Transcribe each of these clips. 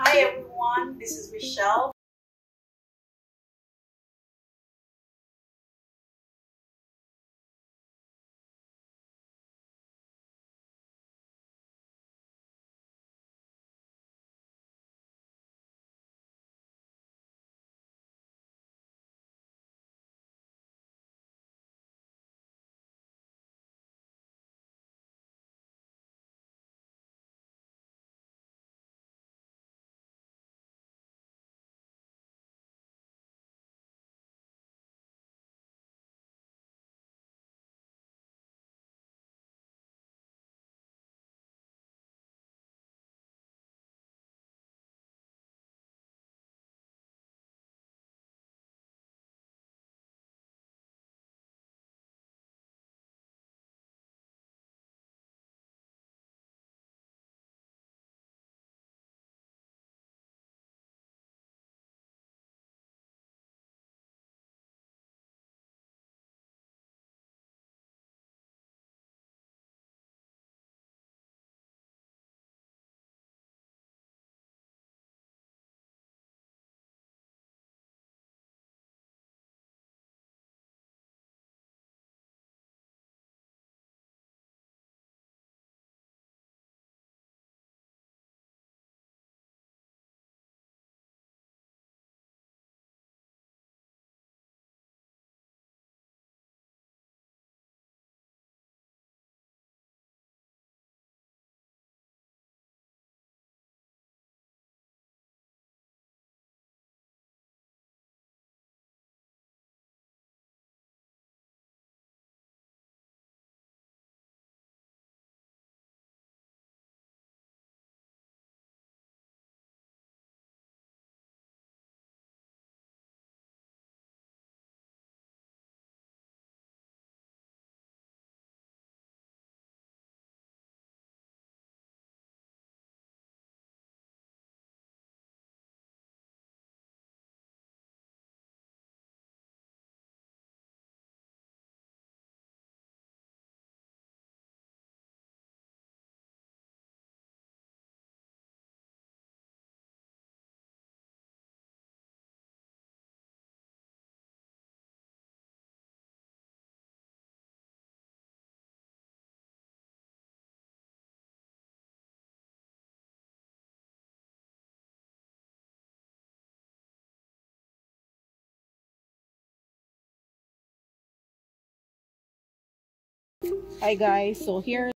Hi everyone, this is Michelle. Hi guys, so here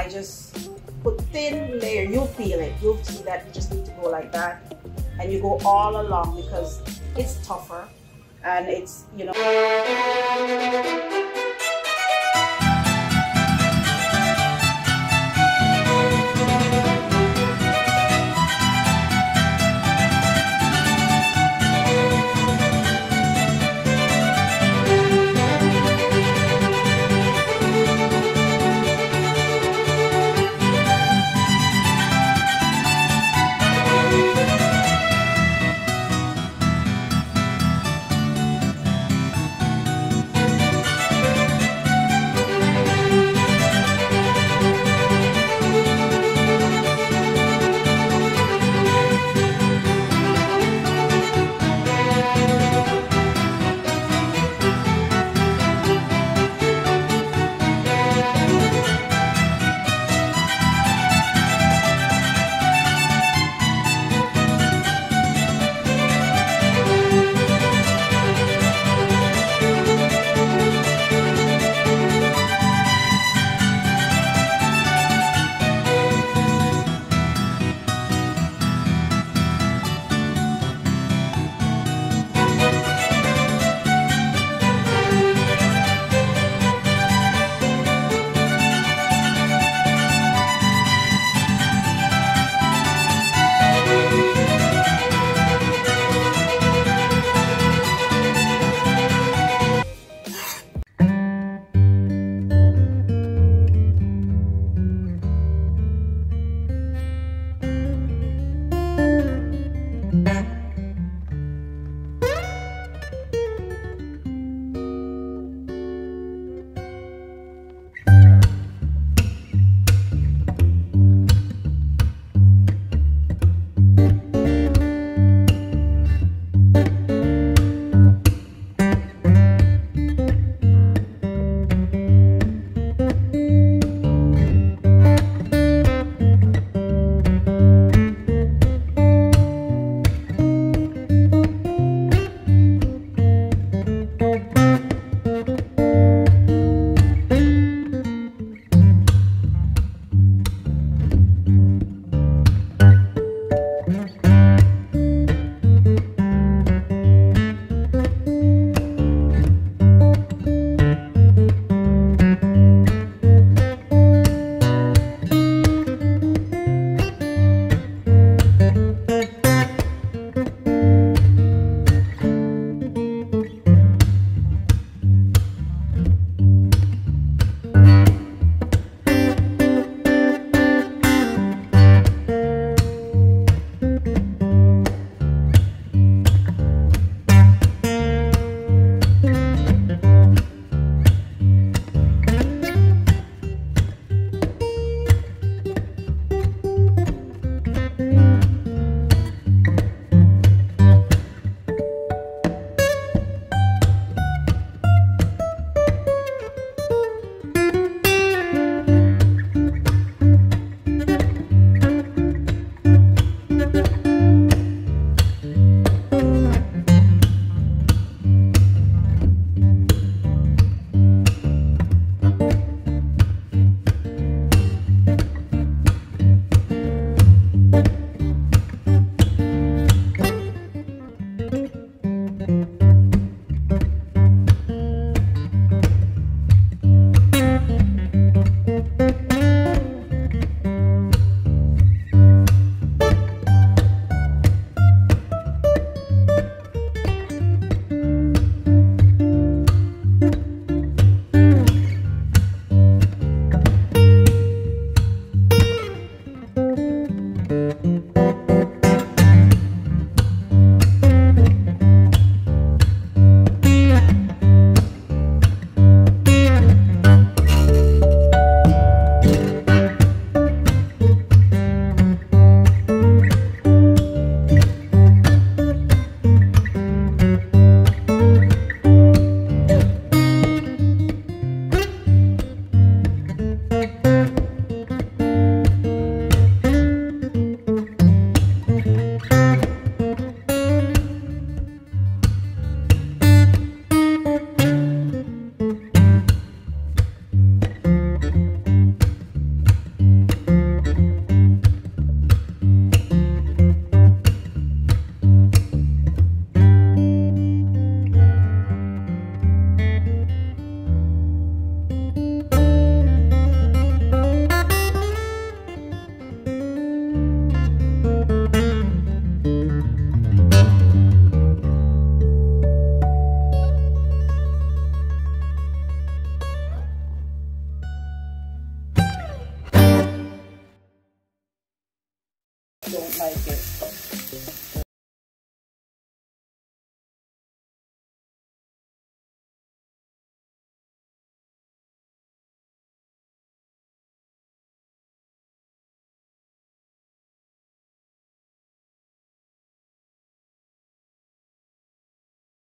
I just put thin layer. You feel it. You'll see that you just need to go like that. And you go all along because it's tougher. And it's, you know.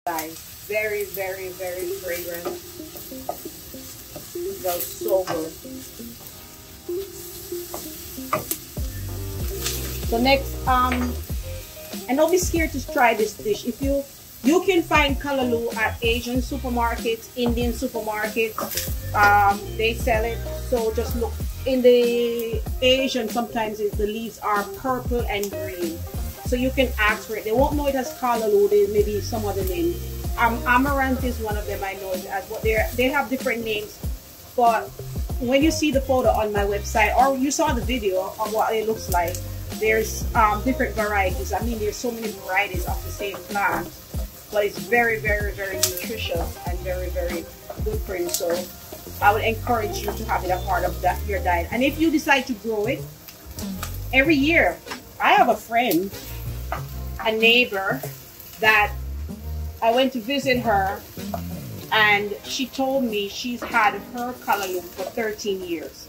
guys. Very, very, very fragrant. It smells so good. So next, and don't be scared to try this dish. If you can find callaloo at Asian supermarkets, Indian supermarkets. They sell it. So just look in the Asian. Sometimes the leaves are purple and green. So you can ask for it. They won't know it as callaloo. They maybe some other name. Amaranth is one of them. I know it as, but they have different names. But when you see the photo on my website, or you saw the video of what it looks like, there's different varieties. I mean, there's so many varieties of the same plant, but it's very, very, very nutritious and very, very good for you. So I would encourage you to have it a part of your diet. And if you decide to grow it every year, I have a friend, a neighbor, that I went to visit her, and she told me she's had her callaloo for 13 years.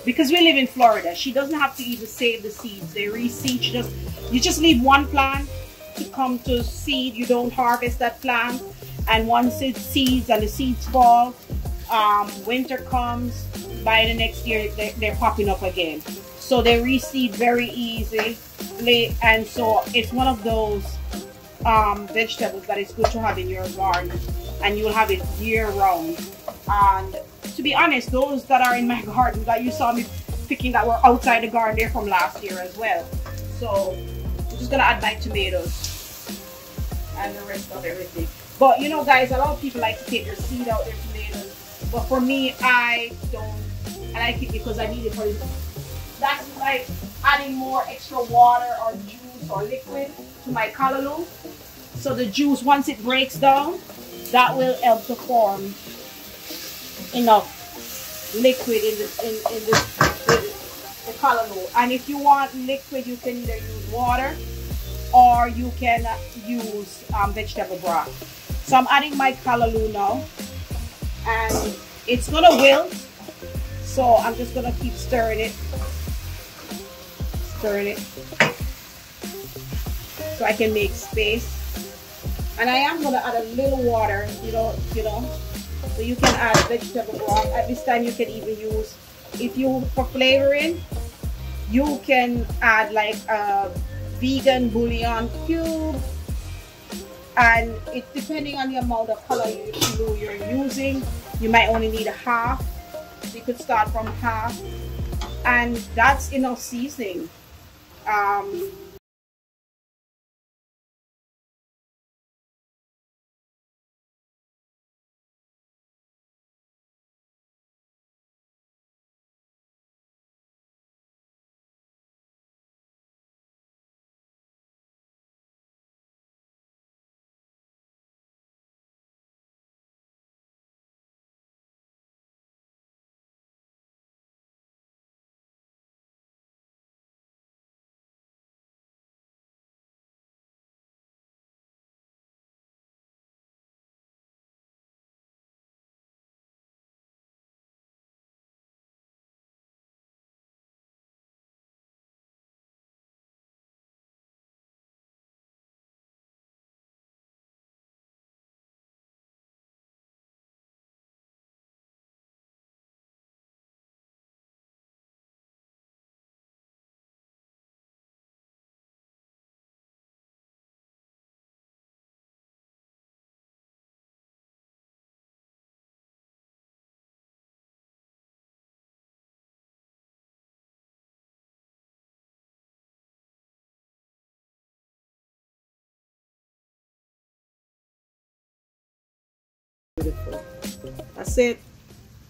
Because we live in Florida, she doesn't have to even save the seeds. They reseed. You just leave one plant to come to seed. You don't harvest that plant. And once it seeds and the seeds fall, winter comes, by the next year they're popping up again. So they reseed very easily. And so it's one of those vegetables that is good to have in your garden. And you'll have it year round. And to be honest, those that are in my garden that you saw me picking that were outside the garden, they're from last year as well. So I'm just gonna add my tomatoes and the rest of everything. But you know, guys, a lot of people like to take their seed out, their tomatoes. But for me, I don't. I like it because I need it for. That's like adding more extra water or juice or liquid to my callaloo. So the juice, once it breaks down, that will help to form enough liquid in the callaloo. And if you want liquid, you can either use water or you can use vegetable broth. So I'm adding my callaloo now, and it's gonna wilt. So I'm just gonna keep stirring it, so I can make space. And I am gonna add a little water, you know. So you can add vegetable broth. At this time you can even use, if you, for flavoring, you can add like a vegan bouillon cube. And it, depending on the amount of callaloo you're using, you might only need a half. So you could start from half. And that's enough seasoning. Beautiful. That's it.